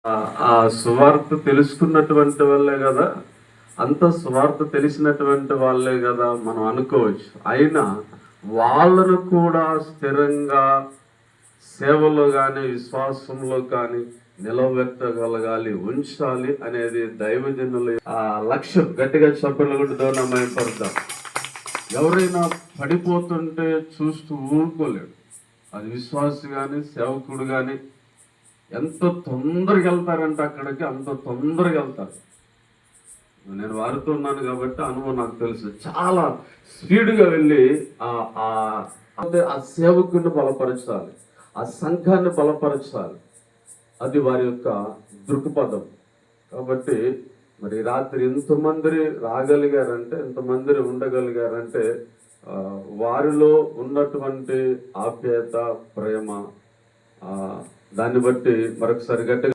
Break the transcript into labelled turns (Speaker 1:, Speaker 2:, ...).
Speaker 1: ఆ సువార్త తెలుసుకున్నటువంటి వాళ్ళే కదా, అంత సువార్త తెలిసినటువంటి వాళ్ళే కదా మనం అనుకోవచ్చు. అయినా వాళ్ళను కూడా స్థిరంగా సేవలో కానీ విశ్వాసంలో కానీ నిలబెట్టగలగాలి, ఉంచాలి అనేది దైవజనుల ఆ లక్ష్యం. గట్టిగా చెప్పలు కూడా మయపడతాం. ఎవరైనా పడిపోతుంటే చూస్తూ ఊరుకోలేడు. అది విశ్వాసి కానీ సేవకుడు కానీ ఎంత తొందరగా వెళ్తారంటే అక్కడికి అంత తొందరగా వెళ్తారు. నేను వారితో ఉన్నాను కాబట్టి అనుభవం నాకు తెలుసు. చాలా స్పీడ్గా వెళ్ళి ఆ సేవకుడిని బలపరచాలి, ఆ సంఘాన్ని బలపరచాలి. అది వారి యొక్క దృక్పథం. కాబట్టి మరి రాత్రి ఎంతమంది రాగలిగారంటే, ఎంతమంది ఉండగలిగారంటే వారిలో ఉన్నటువంటి ఆప్యాయత, ప్రేమ, దాన్ని బట్టి మరొకసారి గట్టిగా